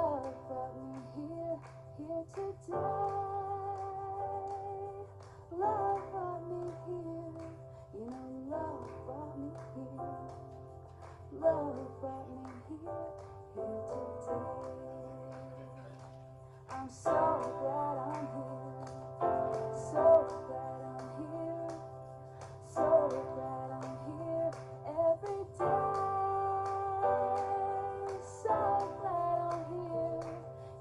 Love brought me here today. Love brought me here. You know, love brought me here. Love brought me here today. I'm so glad I'm here. So glad I'm here. So glad I'm here every day. So glad I'm here.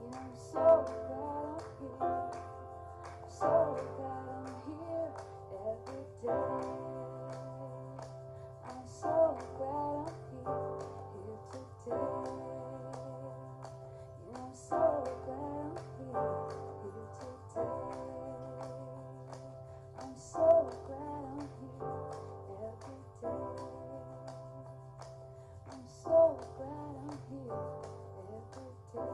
You know, I'm so glad I'm here. So glad I'm here every day. I'm so glad I'm here today. You know, I'm so glad I'm here today. I'm so glad I'm here every day. I'm so glad I'm here every day.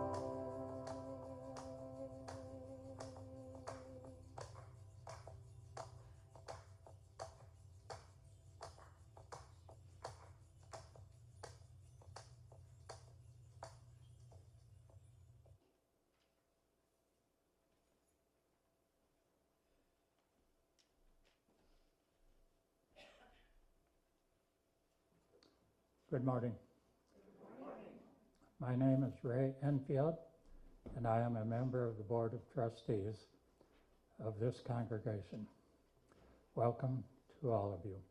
Good morning. My name is Ray Enfield, and I am a member of the Board of Trustees of this congregation. Welcome to all of you.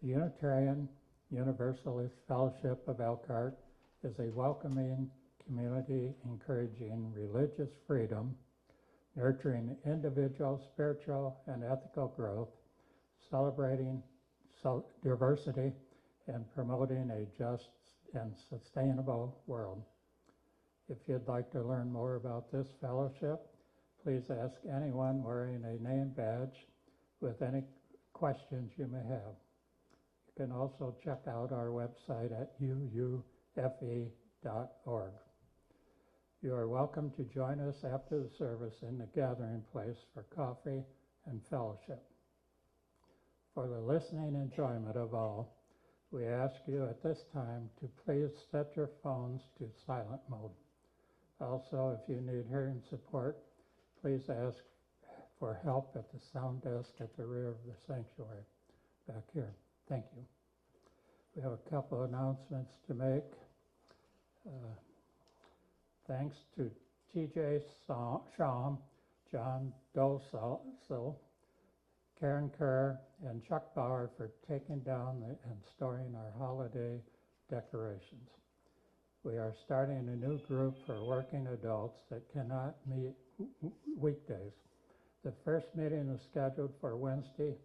The Unitarian Universalist Fellowship of Elkhart is a welcoming community encouraging religious freedom, nurturing individual spiritual and ethical growth, celebrating diversity, and promoting a just and sustainable world. If you'd like to learn more about this fellowship, please ask anyone wearing a name badge with any questions you may have. You can also check out our website at uufe.org. You are welcome to join us after the service in the gathering place for coffee and fellowship. For the listening enjoyment of all, we ask you at this time to please set your phones to silent mode. Also, if you need hearing support, please ask for help at the sound desk at the rear of the sanctuary back here. Thank you. We have a couple of announcements to make. Thanks to TJ Sham, John Dosel, Karen Kerr, and Chuck Bauer for taking down and storing our holiday decorations. We are starting a new group for working adults that cannot meet weekdays. The first meeting is scheduled for Wednesday,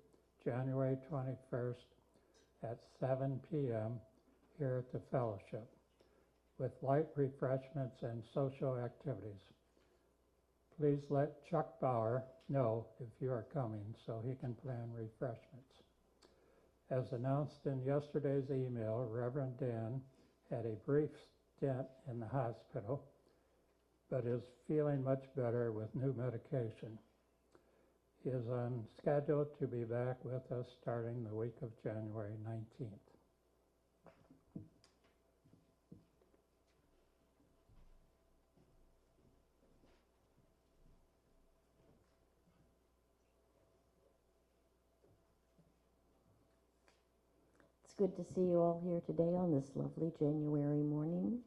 January 21st at 7 p.m. here at the Fellowship, with light refreshments and social activities. Please let Chuck Bauer know if you are coming so he can plan refreshments. As announced in yesterday's email, Reverend Dan had a brief stint in the hospital, but is feeling much better with new medication. He is on schedule to be back with us starting the week of January 19th. It's good to see you all here today on this lovely January morning.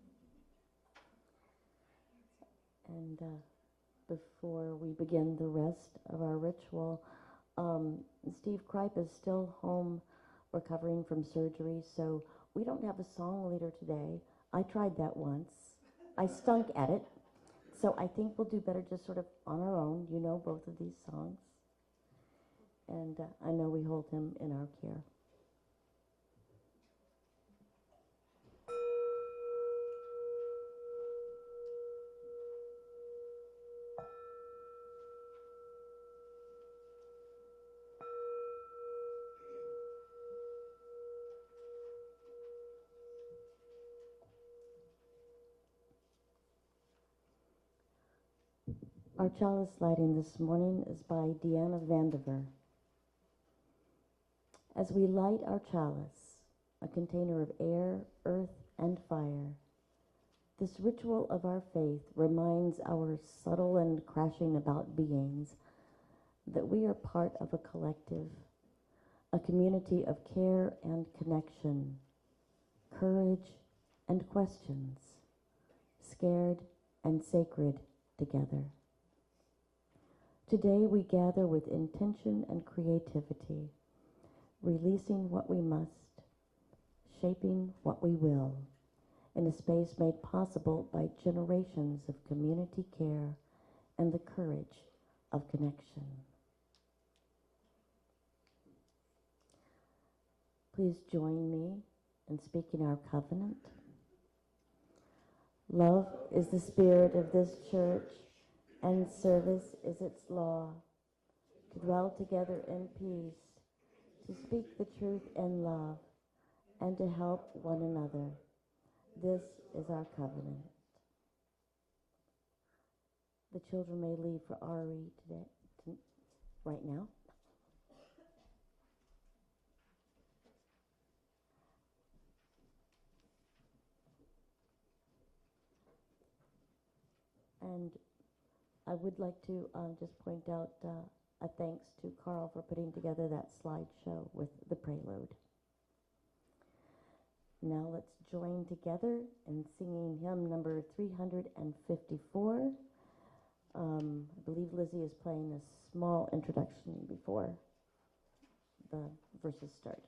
And before we begin the rest of our ritual, Steve Kripe is still home recovering from surgery, so we don't have a song leader today. I tried that once. I stunk at it. So I think we'll do better just sort of on our own. You know both of these songs. And I know we hold him in our care. Our chalice lighting this morning is by Deanna Vandiver. As we light our chalice, a container of air, earth, and fire, This ritual of our faith reminds our subtle and crashing about beings that we are part of a collective, a community of care and connection, courage and questions, scared and sacred together. Today we gather with intention and creativity, releasing what we must, shaping what we will, in a space made possible by generations of community care and the courage of connection. Please join me in speaking our covenant. Love is the spirit of this church, and service is its law, to dwell together in peace, to speak the truth in love, and to help one another. This is our covenant. The children may leave for RE today, right now. And I would like to just point out a thanks to Carl for putting together that slideshow with the prelude. Now let's join together in singing hymn number 354. I believe Lizzie is playing a small introduction before the verses start.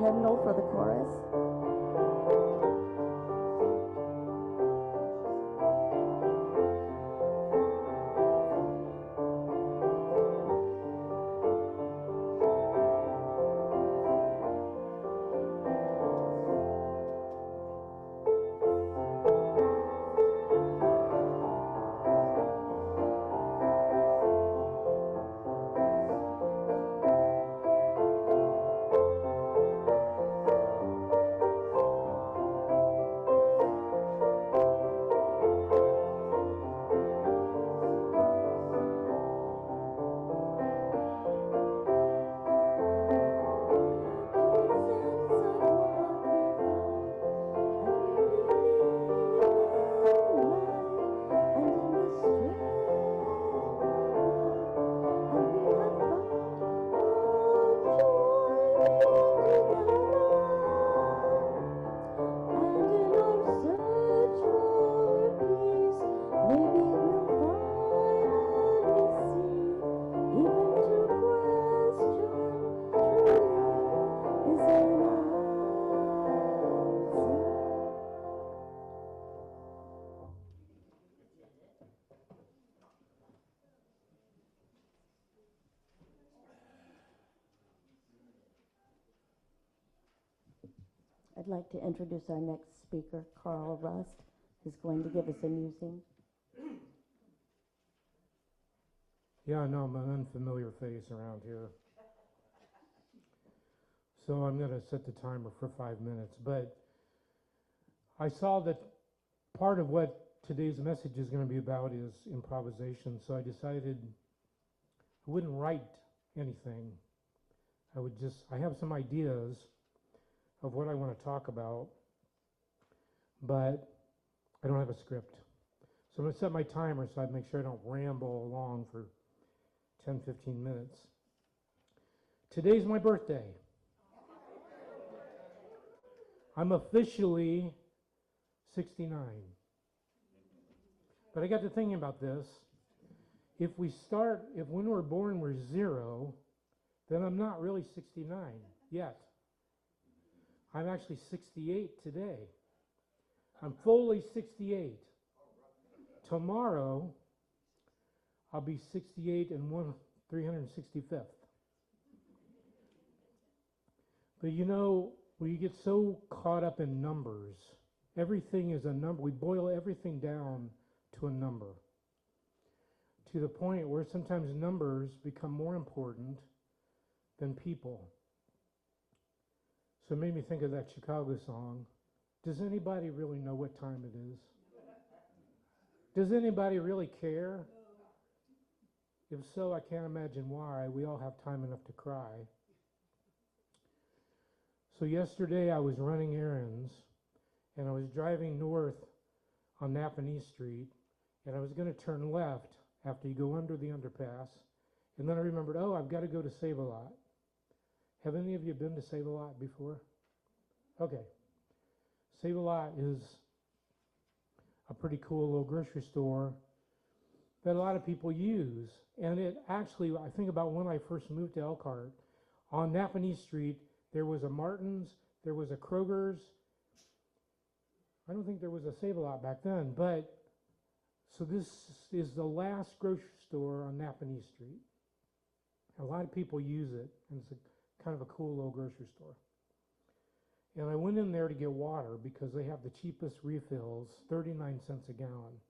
hymnal for the chorus. I'd like to introduce our next speaker, Carl Rust, who's going to give us a musing. Yeah, I know I'm an unfamiliar face around here. So I'm going to set the timer for 5 minutes. But I saw that part of what today's message is going to be about is improvisation. So I decided I wouldn't write anything. I have some ideas of what I want to talk about, but I don't have a script. So I'm going to set my timer so I make sure I don't ramble along for 10, 15 minutes. Today's my birthday. I'm officially 69. But I got to thinking about this. If when we're born we're 0, then I'm not really 69 yet. I'm actually 68 today. I'm fully 68. Tomorrow, I'll be 68 and 365th. But you know, we get so caught up in numbers. Everything is a number. We boil everything down to a number. To the point where sometimes numbers become more important than people. So it made me think of that Chicago song. Does anybody really know what time it is? Does anybody really care? If so, I can't imagine why. We all have time enough to cry. So yesterday I was running errands, and I was driving north on Napanee Street, and I was going to turn left after you go under the underpass, and then I remembered, oh, I've got to go to Save-A-Lot. Have any of you been to Save-A-Lot before? Okay. Save-A-Lot is a pretty cool little grocery store that a lot of people use. And it actually, I think about when I first moved to Elkhart, on Napanee Street, there was a Martin's, there was a Kroger's. I don't think there was a Save-A-Lot back then, but so this is the last grocery store on Napanee Street. A lot of people use it, and it's kind of a cool little grocery store. And I went in there to get water because they have the cheapest refills, 39 cents a gallon.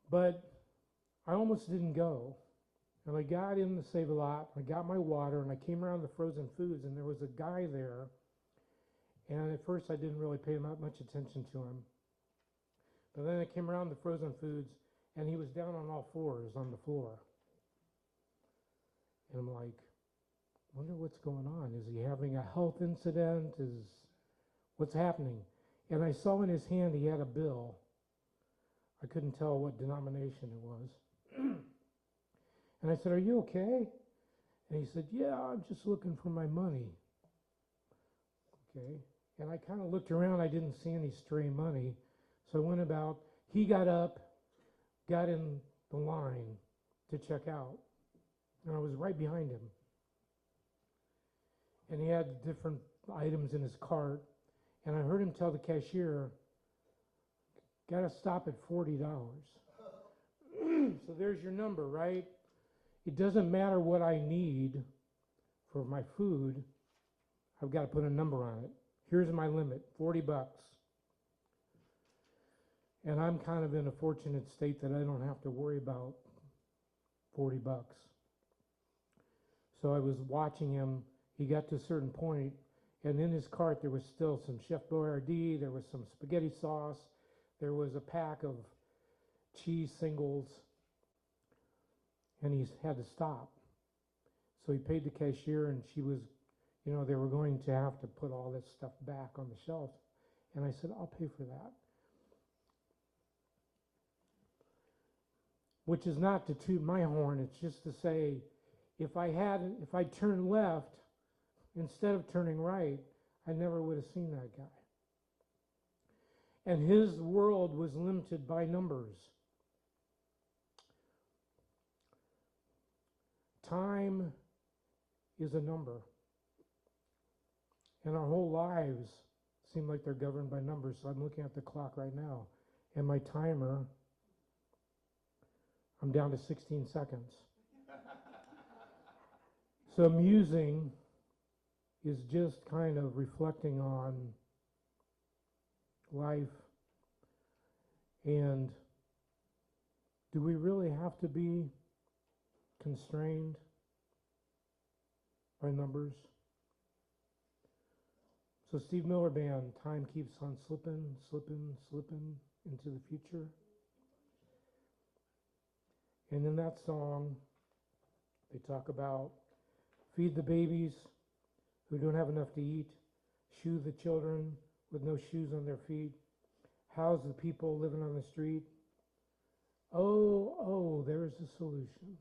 But I almost didn't go. And I got in the Save-A-Lot, I got my water, and I came around the frozen foods, and there was a guy there. And at first I didn't really pay much attention to him. But then I came around the frozen foods, and he was down on all fours on the floor. And I'm like, wonder what's going on. Is he having a health incident? What's happening? And I saw in his hand he had a bill. I couldn't tell what denomination it was. And I said, are you okay? And he said, yeah, I'm just looking for my money. Okay. And I kind of looked around. I didn't see any stray money. So I went about. He got up, got in the line to check out. And I was right behind him. And he had different items in his cart. And I heard him tell the cashier, got to stop at $40. So there's your number, right? It doesn't matter what I need for my food. I've got to put a number on it. Here's my limit, $40. And I'm kind of in a fortunate state that I don't have to worry about $40. So I was watching him. He got to a certain point, and in his cart there was still some Chef Boyardee, there was some spaghetti sauce, there was a pack of cheese singles, and he had to stop. So he paid the cashier, and she was, you know, they were going to have to put all this stuff back on the shelf. And I said, I'll pay for that. Which is not to toot my horn, it's just to say, if I turned left instead of turning right, I never would have seen that guy. And his world was limited by numbers. Time is a number. And our whole lives seem like they're governed by numbers. So I'm looking at the clock right now. And my timer, I'm down to 16 seconds. So musing is just kind of reflecting on life, and do we really have to be constrained by numbers? So Steve Miller Band, time keeps on slipping, slipping, slipping into the future. And in that song, they talk about feed the babies who don't have enough to eat, shoe the children with no shoes on their feet, house the people living on the street. Oh, oh, there's a solution.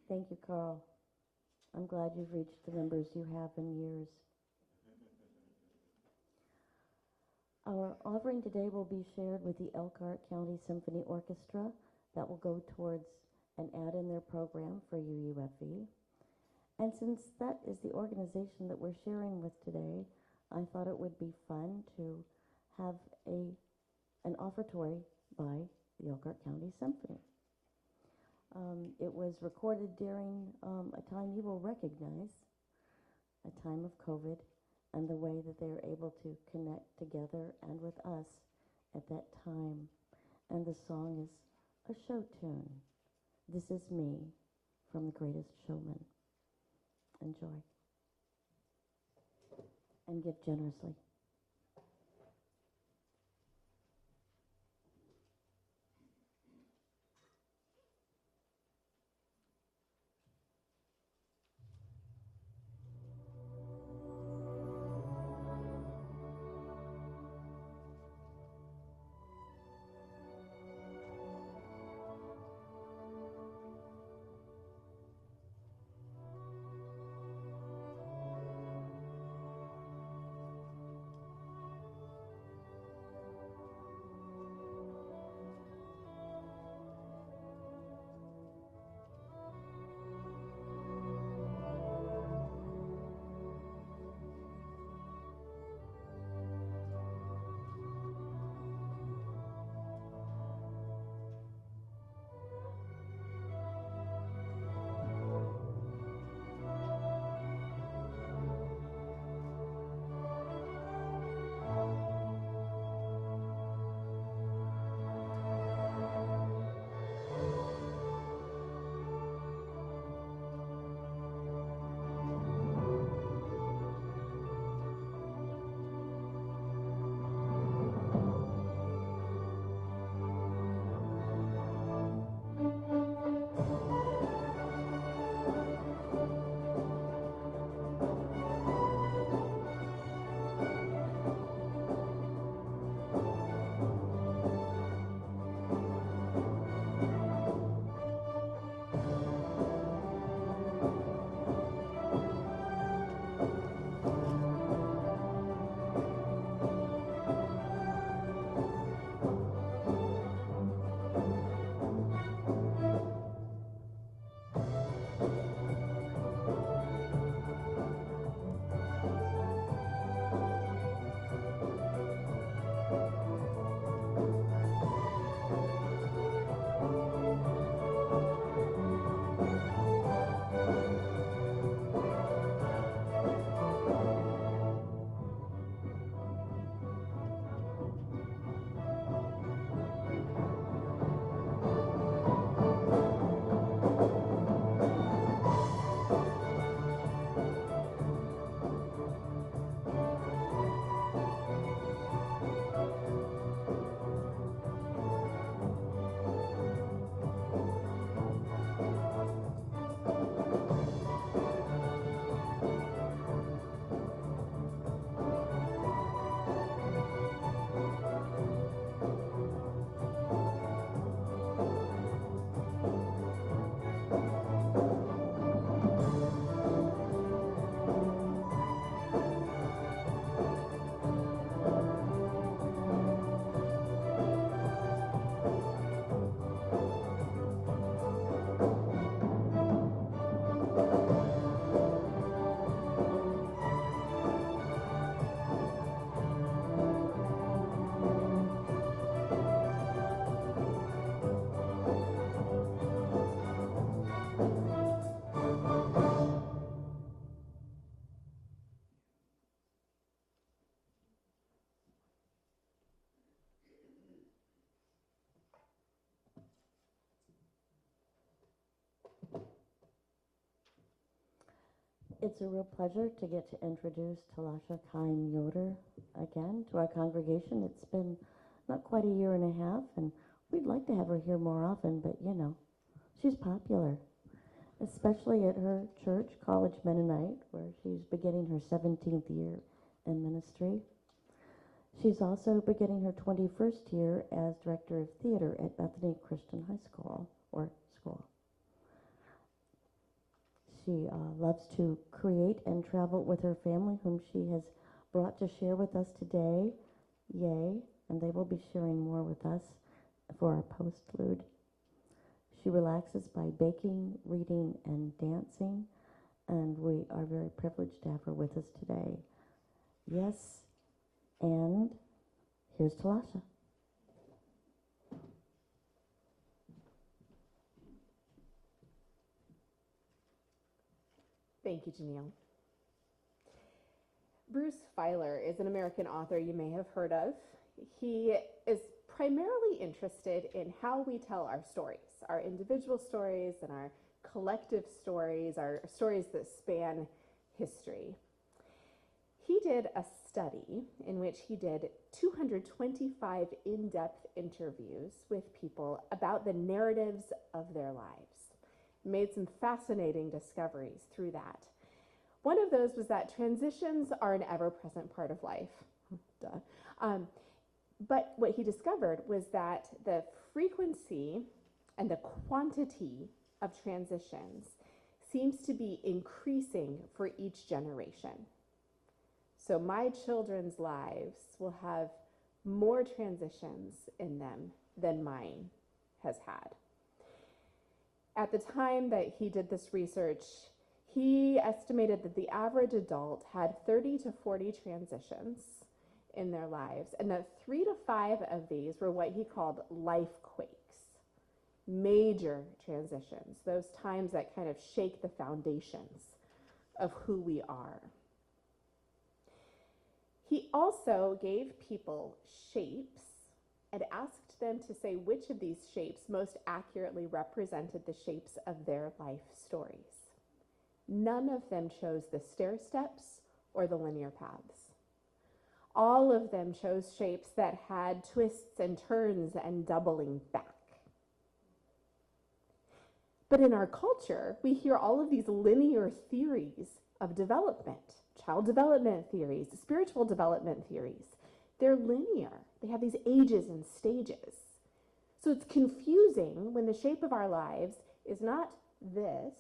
Thank you, Carl. I'm glad you've reached the numbers you have in years. Our offering today will be shared with the Elkhart County Symphony Orchestra. That will go towards an ad in their program for UUFE. And since that is the organization that we're sharing with today, I thought it would be fun to have an offertory by the Elkhart County Symphony. It was recorded during a time you will recognize, a time of COVID, and the way that they were able to connect together and with us at that time. And the song is a show tune. This is Me from The Greatest Showman. Enjoy. And give generously. It's a real pleasure to get to introduce Talashia Keim Yoder again to our congregation. It's been not quite a year and a half, and we'd like to have her here more often, but you know, she's popular, especially at her church, College Mennonite, where she's beginning her 17th year in ministry. She's also beginning her 21st year as director of theater at Bethany Christian High School, or school. She loves to create and travel with her family, whom she has brought to share with us today. Yay, and they will be sharing more with us for our postlude. She relaxes by baking, reading, and dancing, and we are very privileged to have her with us today. Yes, and here's Talashia. Thank you, Janelle. Bruce Feiler is an American author you may have heard of. He is primarily interested in how we tell our stories, our individual stories and our collective stories, our stories that span history. He did a study in which he did 225 in-depth interviews with people about the narratives of their lives. Made some fascinating discoveries through that. One of those was that transitions are an ever-present part of life. Duh. But what he discovered was that the frequency and the quantity of transitions seems to be increasing for each generation. So my children's lives will have more transitions in them than mine has had. At the time that he did this research, he estimated that the average adult had 30 to 40 transitions in their lives, and that 3 to 5 of these were what he called life quakes, major transitions, those times that kind of shake the foundations of who we are. He also gave people shapes and asked them to say which of these shapes most accurately represented the shapes of their life stories. None of them chose the stair steps or the linear paths. All of them chose shapes that had twists and turns and doubling back. But in our culture, we hear all of these linear theories of development, child development theories, spiritual development theories. They're linear. They have these ages and stages. So it's confusing when the shape of our lives is not this,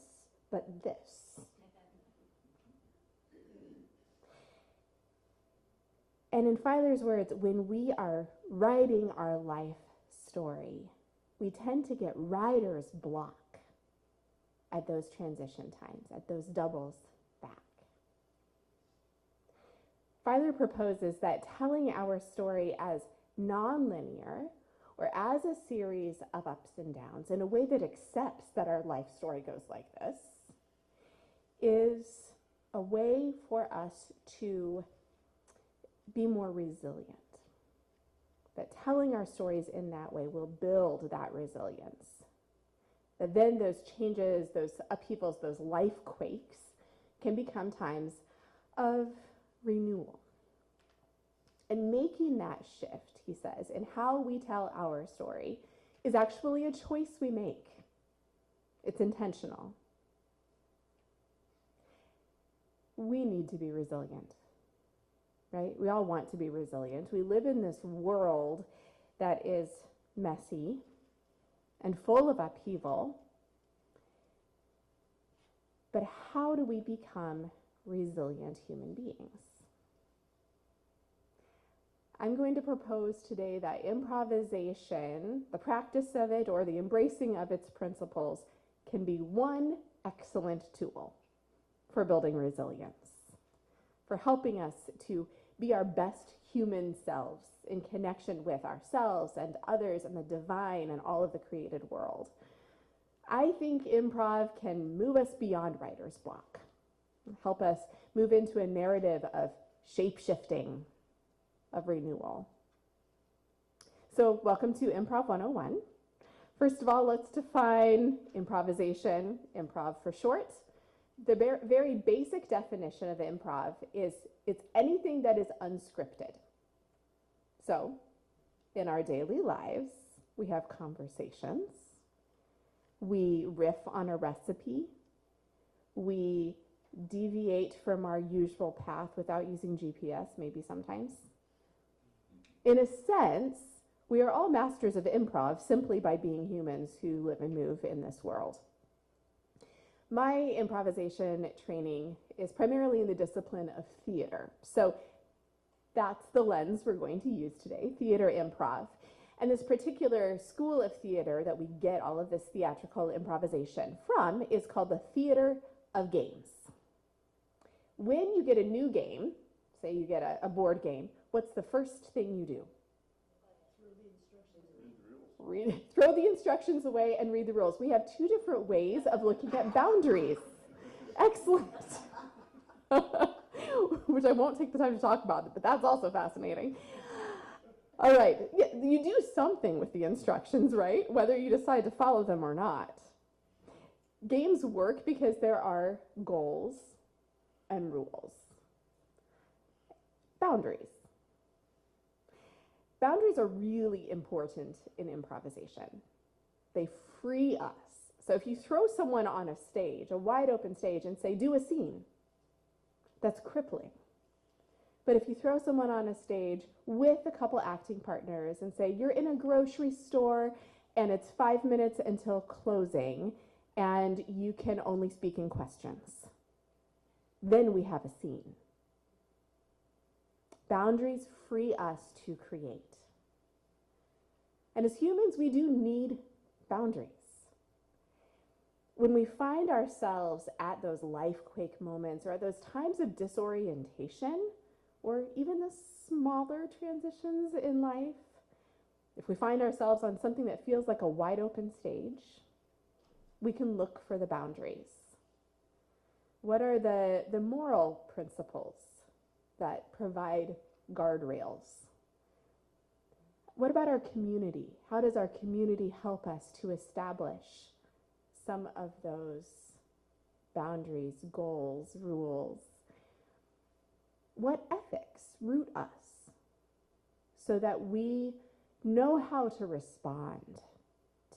but this. And in Feiler's words, when we are writing our life story, we tend to get writer's block at those transition times, at those doubles back. Feiler proposes that telling our story as nonlinear or as a series of ups and downs in a way that accepts that our life story goes like this is a way for us to be more resilient. That telling our stories in that way will build that resilience. That then those changes, those upheavals, those life quakes can become times of renewal. And making that shift, he says, in how we tell our story is actually a choice we make. It's intentional. We need to be resilient, right? We all want to be resilient. We live in this world that is messy and full of upheaval. But how do we become resilient human beings? I'm going to propose today that improvisation, the practice of it or the embracing of its principles, can be one excellent tool for building resilience, for helping us to be our best human selves in connection with ourselves and others and the divine and all of the created world. I think improv can move us beyond writer's block, help us move into a narrative of shape-shifting, of renewal. So welcome to Improv 101. First of all, let's define improvisation, improv for short. The very basic definition of improv is it's anything that is unscripted. So, in our daily lives, we have conversations, we riff on a recipe, we deviate from our usual path without using GPS, maybe sometimes. In a sense, we are all masters of improv simply by being humans who live and move in this world. My improvisation training is primarily in the discipline of theater. So that's the lens we're going to use today, theater improv. And this particular school of theater that we get all of this theatrical improvisation from is called the theater of games. When you get a new game, say you get a board game, what's the first thing you do? Throw the instructions away and read the rules. We have two different ways of looking at boundaries. Excellent. Which I won't take the time to talk about, but that's also fascinating. All right, yeah, you do something with the instructions, right? Whether you decide to follow them or not. Games work because there are goals and rules. Boundaries. Boundaries are really important in improvisation. They free us. So if you throw someone on a stage, a wide open stage, and say, do a scene, that's crippling. But if you throw someone on a stage with a couple acting partners and say, you're in a grocery store and it's 5 minutes until closing and you can only speak in questions, then we have a scene. Boundaries free us to create. And as humans, we do need boundaries. When we find ourselves at those life-quake moments or at those times of disorientation, or even the smaller transitions in life, if we find ourselves on something that feels like a wide open stage, we can look for the boundaries. What are the moral principles that provide guardrails? What about our community? How does our community help us to establish some of those boundaries, goals, rules? What ethics root us so that we know how to respond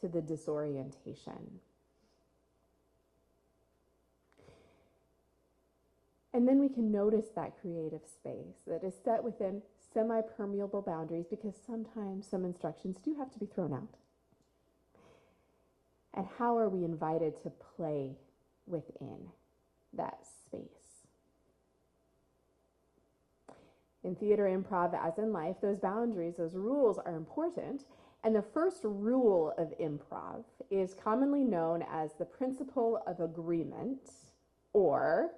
to the disorientation? And then we can notice that creative space that is set within semi-permeable boundaries, because sometimes some instructions do have to be thrown out. And how are we invited to play within that space? In theater improv, as in life, those boundaries, those rules are important. And the first rule of improv is commonly known as the principle of agreement, or,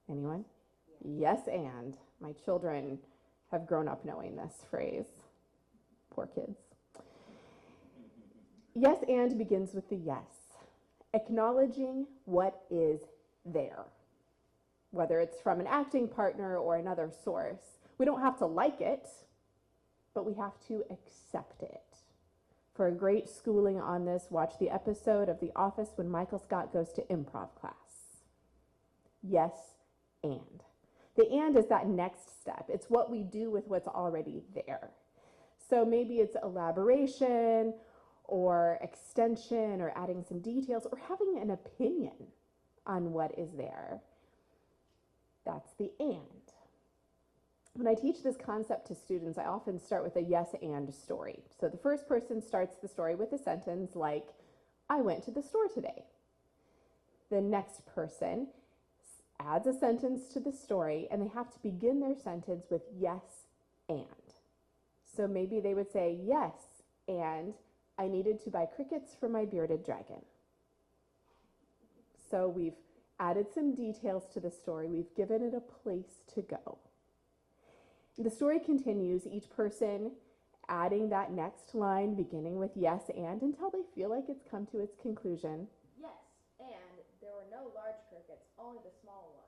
anyone? Yes, and. My children have grown up knowing this phrase. Poor kids. Yes, and begins with the yes. Acknowledging what is there. Whether it's from an acting partner or another source. We don't have to like it, but we have to accept it. For a great schooling on this, watch the episode of The Office when Michael Scott goes to improv class. Yes, and. The and is that next step. It's what we do with what's already there. So maybe it's elaboration or extension or adding some details or having an opinion on what is there. That's the and. When I teach this concept to students, I often start with a yes and story. So the first person starts the story with a sentence like, I went to the store today. The next person adds a sentence to the story, and they have to begin their sentence with yes and. So maybe they would say, yes, and I needed to buy crickets for my bearded dragon. So we've added some details to the story. We've given it a place to go. The story continues, each person adding that next line, beginning with yes and, until they feel like it's come to its conclusion. Yes, and there were no large crickets, only the small ones.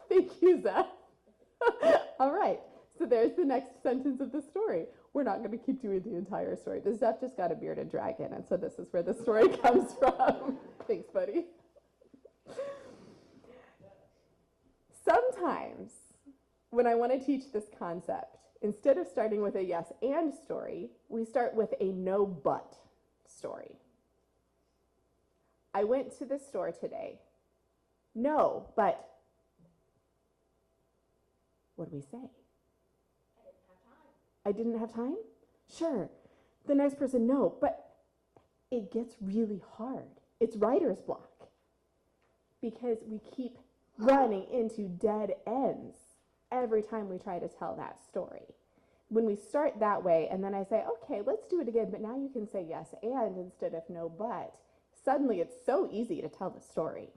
Thank you, Zach. All right, so there's the next sentence of the story. We're not going to keep doing the entire story. The Zeph just got a bearded dragon, and so this is where the story comes from. Thanks, buddy. Sometimes when I want to teach this concept, instead of starting with a yes and story, we start with a no but story. I went to the store today. No, but what do we say? I didn't have time. Sure. The next person, no, but it gets really hard. It's writer's block because we keep running into dead ends every time we try to tell that story. When we start that way and then I say, okay, let's do it again, but now you can say yes and instead of no but, suddenly it's so easy to tell the story.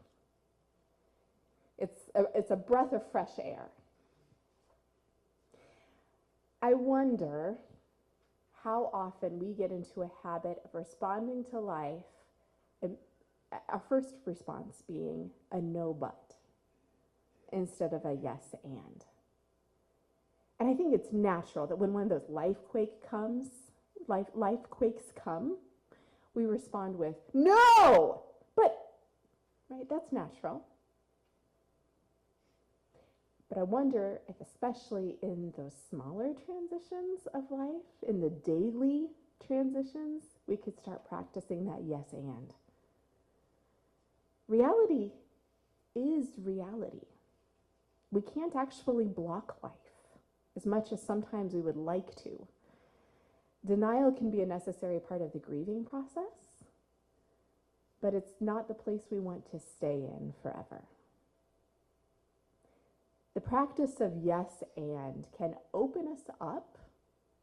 It's a breath of fresh air. I wonder how often we get into a habit of responding to life, and our first response being a no but instead of a yes and. And I think it's natural that when one of those life quakes come, we respond with no, but, right, that's natural. But I wonder if, especially in those smaller transitions of life, in the daily transitions, we could start practicing that yes and. Reality is reality. We can't actually block life as much as sometimes we would like to. Denial can be a necessary part of the grieving process, but it's not the place we want to stay in forever. The practice of yes and can open us up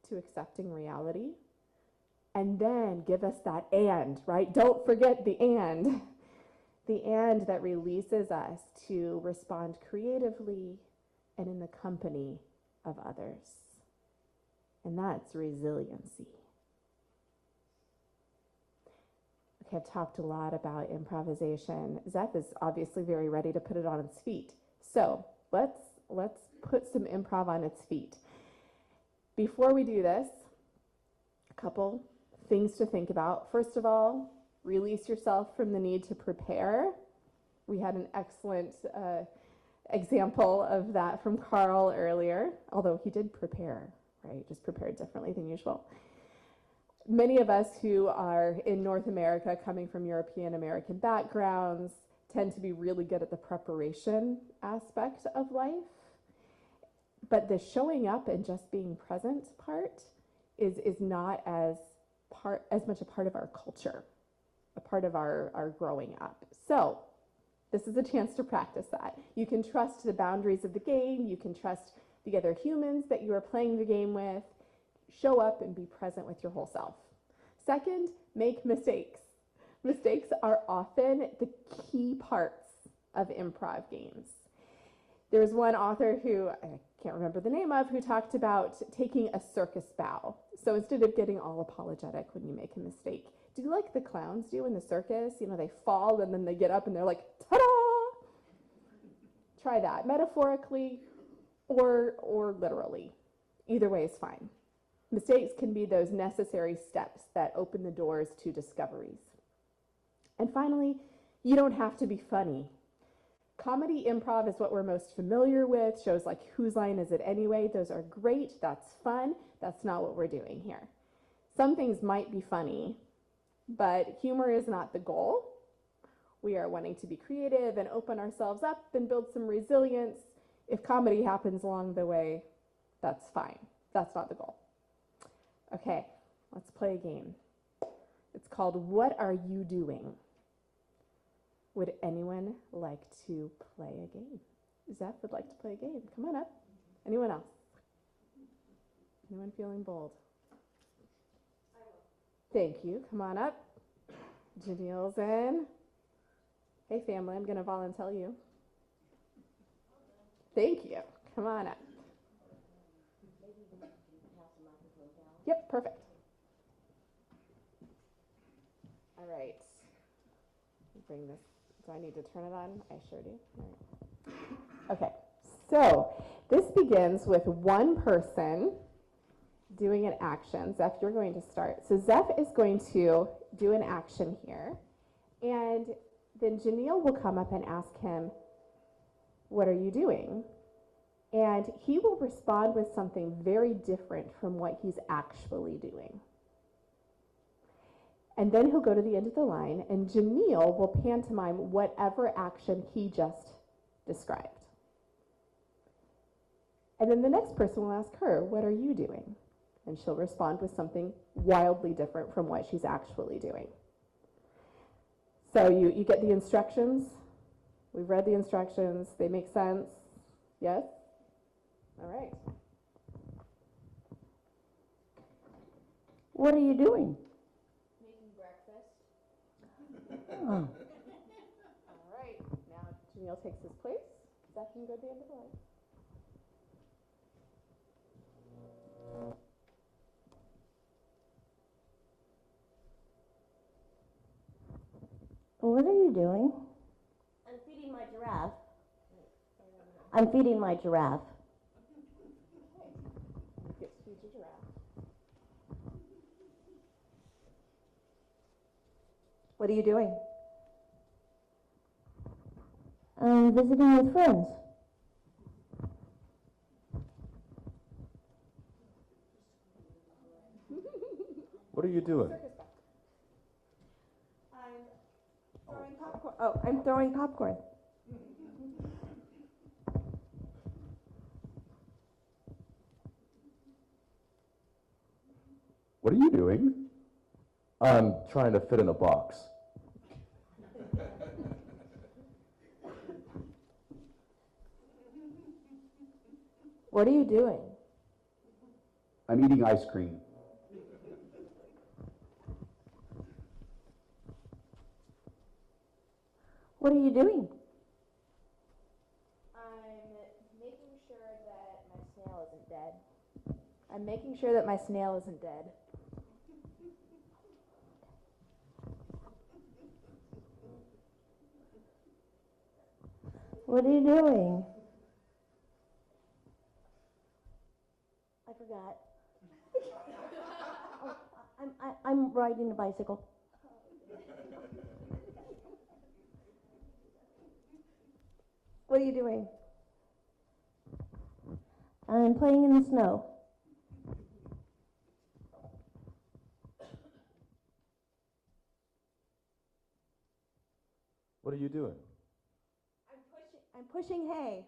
to accepting reality and then give us that and, right? Don't forget the and that releases us to respond creatively and in the company of others. And that's resiliency. Okay, I've talked a lot about improvisation. Zeph is obviously very ready to put it on its feet. So let's put some improv on its feet. Before we do this, a couple things to think about. First of all, release yourself from the need to prepare. We had an excellent example of that from Carl earlier, although he did prepare, right? Just prepared differently than usual. Many of us who are in North America, coming from European American backgrounds, tend to be really good at the preparation aspect of life. But the showing up and just being present part is not as much a part of our culture, a part of our growing up. So this is a chance to practice that. You can trust the boundaries of the game. You can trust the other humans that you are playing the game with. Show up and be present with your whole self. Second, make mistakes. Mistakes are often the key parts of improv games. There's one author who I can't remember the name of, who talked about taking a circus bow. So instead of getting all apologetic when you make a mistake, do like the clowns do in the circus. You know, they fall and then they get up and they're like, ta-da! Try that, metaphorically or literally. Either way is fine. Mistakes can be those necessary steps that open the doors to discoveries. And finally, you don't have to be funny. Comedy improv is what we're most familiar with. Shows like Whose Line Is It Anyway? Those are great. That's fun. That's not what we're doing here. Some things might be funny, but humor is not the goal. We are wanting to be creative and open ourselves up and build some resilience. If comedy happens along the way, that's fine. That's not the goal. Okay, let's play a game. It's called What Are You Doing? Would anyone like to play a game? Zeph would like to play a game. Come on up. Anyone else? Anyone feeling bold? Thank you. Come on up. Janelle's in. Hey, family, I'm going to volunteer you. Thank you. Come on up. Yep, perfect. All right. Bring this. Do I need to turn it on? I sure do. All right. Okay. So this begins with one person doing an action. Zeph, you're going to start. So Zeph is going to do an action here. And then Janelle will come up and ask him, what are you doing? And he will respond with something very different from what he's actually doing. And then he'll go to the end of the line, and Jamil will pantomime whatever action he just described. And then the next person will ask her, what are you doing? And she'll respond with something wildly different from what she's actually doing. So you get the instructions. We've read the instructions. They make sense. Yes? All right. What are you doing? Making breakfast. Oh. All right. Now Jamil takes his place. Zach can go to the end of the line. What are you doing? I'm feeding my giraffe. I'm feeding my giraffe. You get to feed your giraffe. What are you doing? I'm visiting with friends. What are you doing? I'm throwing popcorn. Oh, I'm throwing popcorn. What are you doing? I'm trying to fit in a box. What are you doing? I'm eating ice cream. What are you doing? I'm making sure that my snail isn't dead. I'm making sure that my snail isn't dead. What are you doing? I forgot. Oh, I'm riding a bicycle. What are you doing? I'm playing in the snow. What are you doing? I'm pushing hay.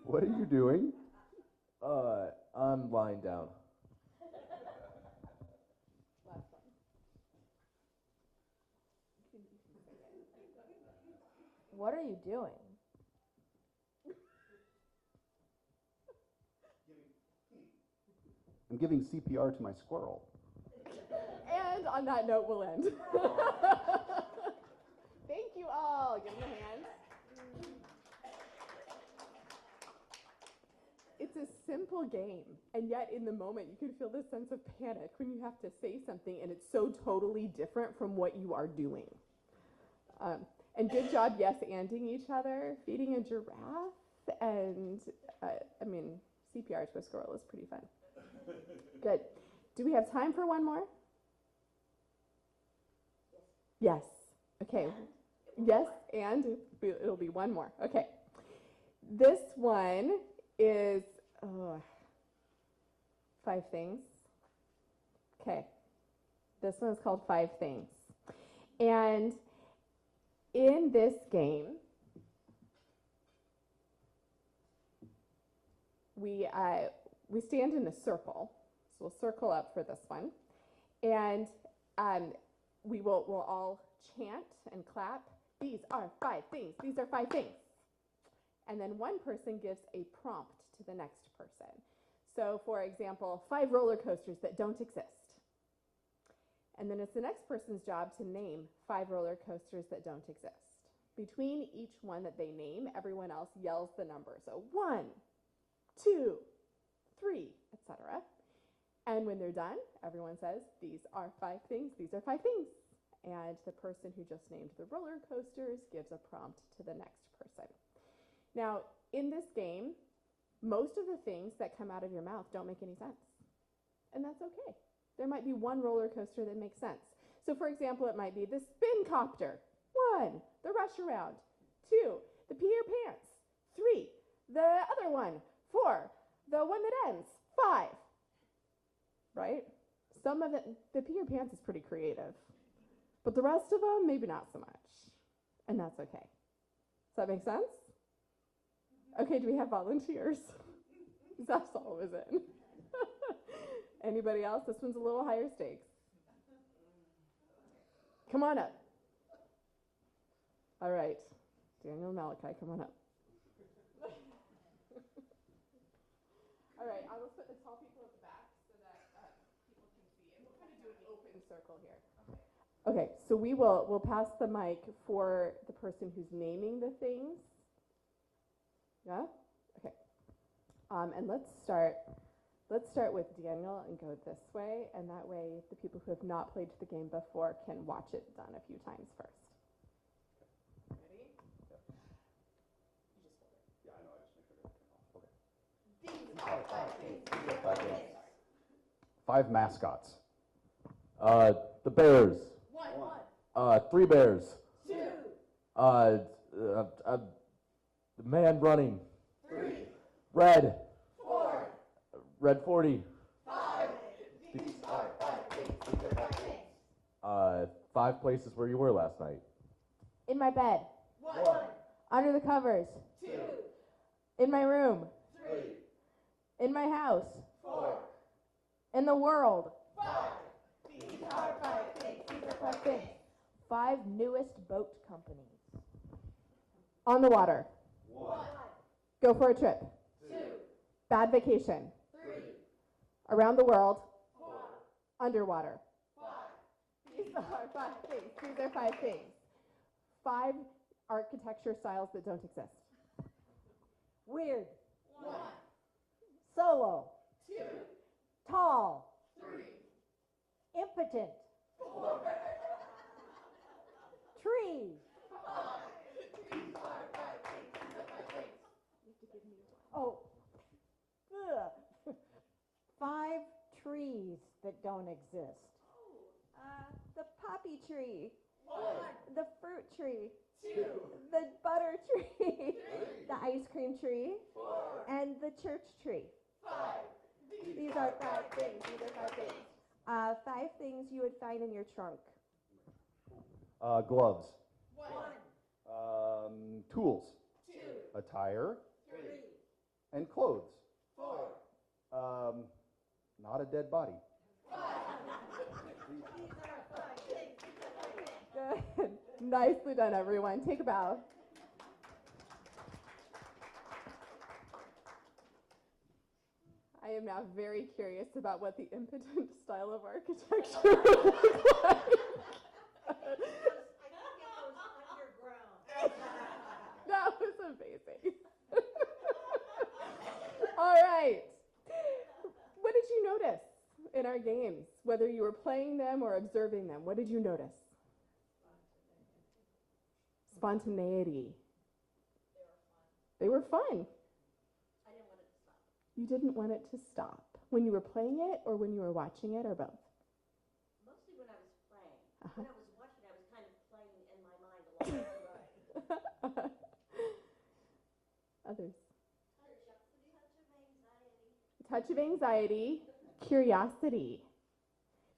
What are you doing? I'm lying down. What are you doing? I'm giving CPR to my squirrel. And on that note, we'll end. Thank you all. Give them a hand. It's a simple game, and yet in the moment you can feel this sense of panic when you have to say something and it's so totally different from what you are doing. And good job, yes, anding each other, feeding a giraffe, and CPR to a squirrel is pretty fun. Good. Do we have time for one more? Yes. Okay. Yes, and it'll be one more. Okay. This one is 5 things. Okay. This one is called 5 things. And in this game, we stand in a circle. So we'll circle up for this one. And we'll all chant and clap. These are 5 things. These are 5 things. And then one person gives a prompt to the next person. So for example, 5 roller coasters that don't exist. And then it's the next person's job to name 5 roller coasters that don't exist. Between each one that they name, everyone else yells the number. So 1, 2, 3, etc. And when they're done, everyone says, these are 5 things, these are 5 things. And the person who just named the roller coasters gives a prompt to the next person. Now, in this game, most of the things that come out of your mouth don't make any sense. And that's okay. There might be one roller coaster that makes sense. So for example, it might be the spin copter. 1, the rush around. 2, the pee your pants. 3, the other one. 4, the one that ends. 5. Right? Some of it, the pee your pants is pretty creative. But the rest of them, maybe not so much. And that's okay. Does that make sense? Okay, do we have volunteers? That's all it was in. Anybody else? This one's a little higher stakes. Come on up. All right. Daniel and Malachi, come on up. All right, I will put the tall people at the back so that people can see. And we'll kind of do an open circle here. Okay, so we'll pass the mic for the person who's naming the things. Yeah? Okay. And let's start with Daniel and go this way, and that way the people who have not played the game before can watch it done a few times first. Ready? Yeah, I know, I just make sure to turn off. Okay. These are 5 things. These are 5 things. 5 mascots. The Bears. 1. 3 bears. 2. The man running. 3. Red. 4. Red 40. 5. These are 5 things. These are 5 things. 5 places where you were last night. In my bed. 1. Under the covers. 2. In my room. 3. In my house. 4. In the world. 5. These are 5 things. These are 5 things. 5 newest boat companies. On the water. 1. Go for a trip. 2. Bad vacation. 3. Around the world. 4. Underwater. 5. These are 5 things. These are 5 things. 5 architecture styles that don't exist. Weird. 1. Solo. 2. Tall. 3. Impotent. 4. Tree. 5. These are 5 things. These are 5 things. You have to give me one. Oh. Ugh. 5 trees that don't exist. The poppy tree, 1. the fruit tree, 2. the butter tree, 3. the ice cream tree, 4. and the church tree. 5. These are 5 things. These are 5 things. 5 things you would find in your trunk. Gloves. 1. Tools. 2. Attire. 3. And clothes. 4. Not a dead body. 5. Good. Nicely done, everyone. Take a bow. I am now very curious about what the impotent style of architecture would look like. That was amazing. All right. What did you notice in our games, whether you were playing them or observing them? What did you notice? Spontaneity. They were fun. I didn't want it to stop. You didn't want it to stop when you were playing it or when you were watching it or both? Mostly when I was playing. Uh-huh. When I was watching, I was kind of playing in my mind along the ride. Others. Touch Touch of anxiety, curiosity.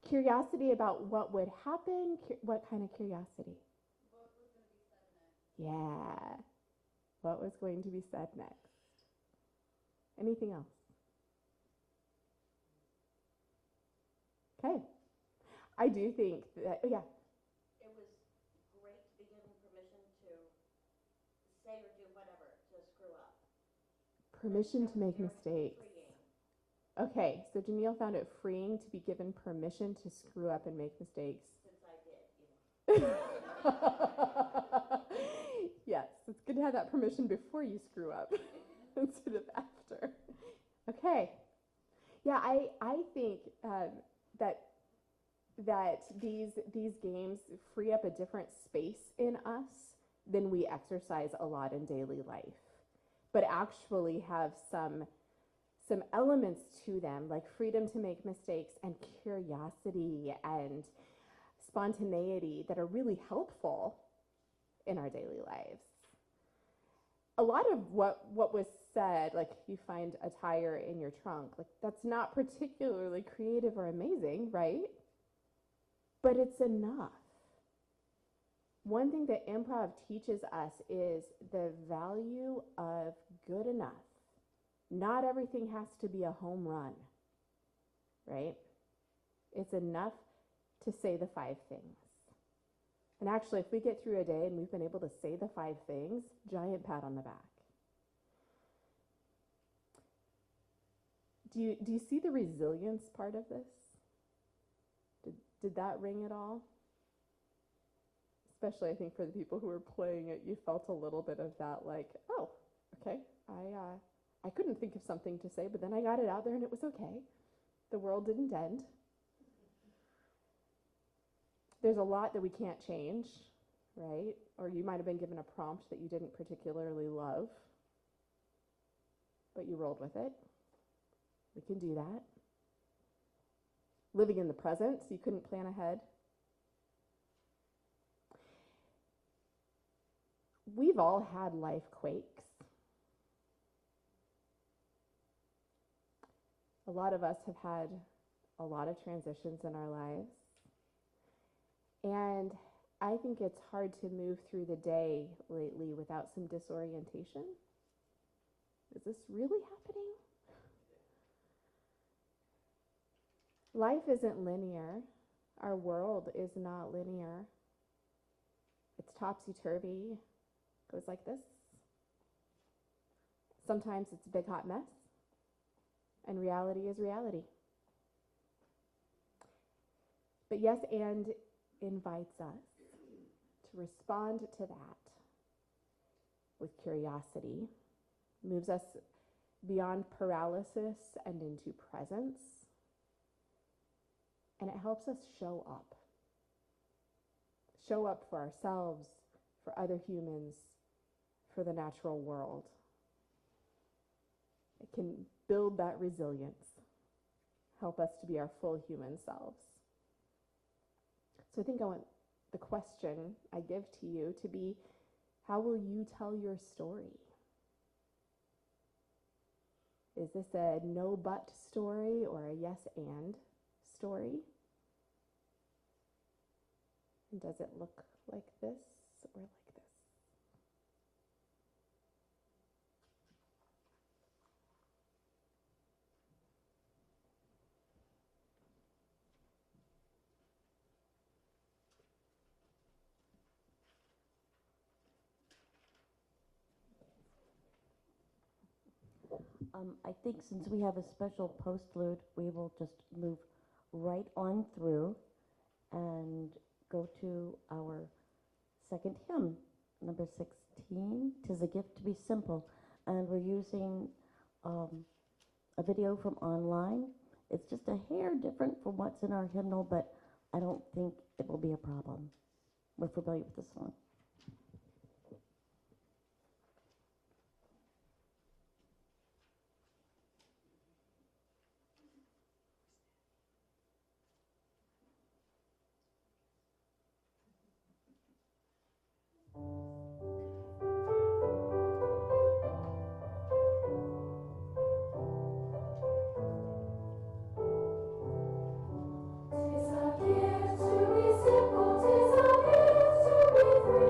Curiosity about what would happen. What kind of curiosity? What was going to be said next? Yeah. What was going to be said next? Anything else? Okay. I do think that, yeah. It was great to be given permission to say or do whatever, to screw up. Permission to make Very mistakes. freeing. Okay, so Janelle found it freeing to be given permission to screw up and make mistakes. Since I did, you know. Yes, it's good to have that permission before you screw up instead of after. Okay. Yeah, I think that these games free up a different space in us than we exercise a lot in daily life, but actually have some elements to them, like freedom to make mistakes and curiosity and spontaneity, that are really helpful in our daily lives. A lot of what was said, like you find a tire in your trunk, like that's not particularly creative or amazing, right? But it's enough. One thing that improv teaches us is the value of good enough. Not everything has to be a home run, right? It's enough to say the 5 things. And actually, if we get through a day and we've been able to say the 5 things, giant pat on the back. Do you see the resilience part of this? Did that ring at all? Especially, I think, for the people who were playing it, you felt a little bit of that, like, oh, okay, I couldn't think of something to say, but then I got it out there and it was okay. The world didn't end. There's a lot that we can't change, right? Or you might have been given a prompt that you didn't particularly love, but you rolled with it. We can do that. Living in the present, so you couldn't plan ahead. We've all had life quakes. A lot of us have had a lot of transitions in our lives. And I think it's hard to move through the day lately without some disorientation. Is this really happening? Life isn't linear. Our world is not linear. It's topsy-turvy. Goes like this. Sometimes it's a big hot mess. And reality is reality. But yes, and invites us to respond to that with curiosity, moves us beyond paralysis and into presence, and it helps us show up. Show up for ourselves, for other humans, for the natural world. It can build that resilience, help us to be our full human selves. So I think I want the question I give to you to be, how will you tell your story? Is this a no but story or a yes and story? And does it look like this or like this? I think since we have a special postlude, we will just move right on through and go to our second hymn, number 16, "'Tis a Gift to Be Simple." And we're using a video from online. It's just a hair different from what's in our hymnal, but I don't think it will be a problem. We're familiar with the song. Tis a gift to be simple, tis a gift to be free.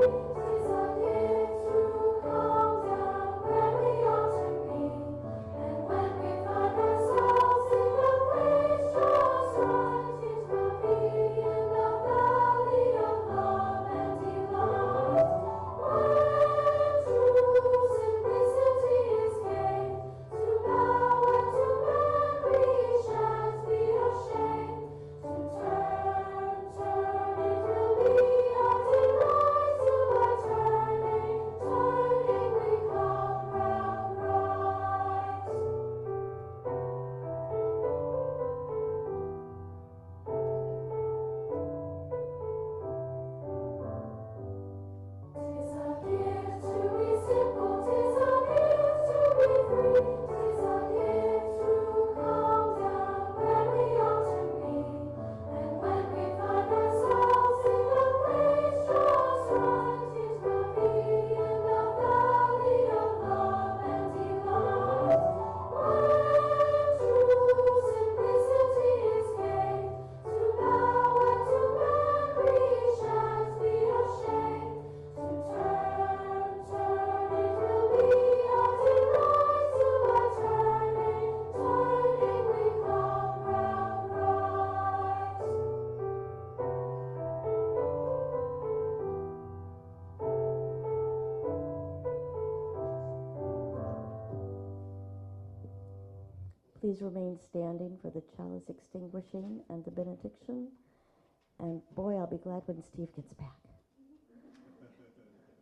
Please remain standing for the chalice extinguishing and the benediction. And boy, I'll be glad when Steve gets back,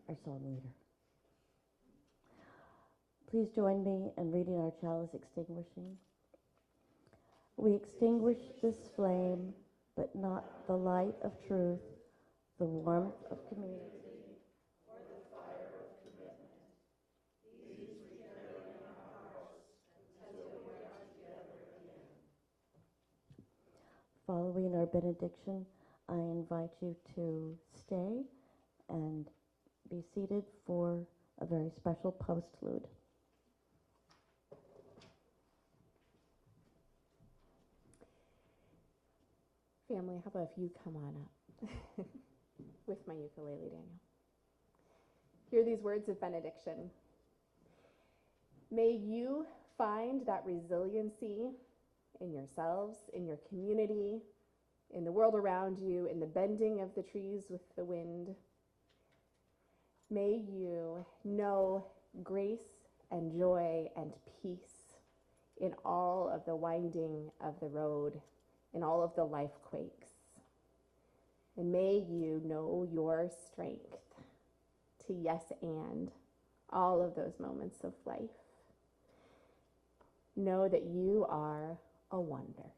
our song leader. Please join me in reading our chalice extinguishing. We extinguish this flame, but not the light of truth, the warmth of community. Following our benediction, I invite you to stay and be seated for a very special postlude. Family, how about if you come on up with my ukulele, Daniel? Hear these words of benediction. May you find that resiliency in yourselves, in your community, in the world around you, in the bending of the trees with the wind. May you know grace and joy and peace in all of the winding of the road, in all of the life quakes. And may you know your strength to yes and all of those moments of life. Know that you are a wonder.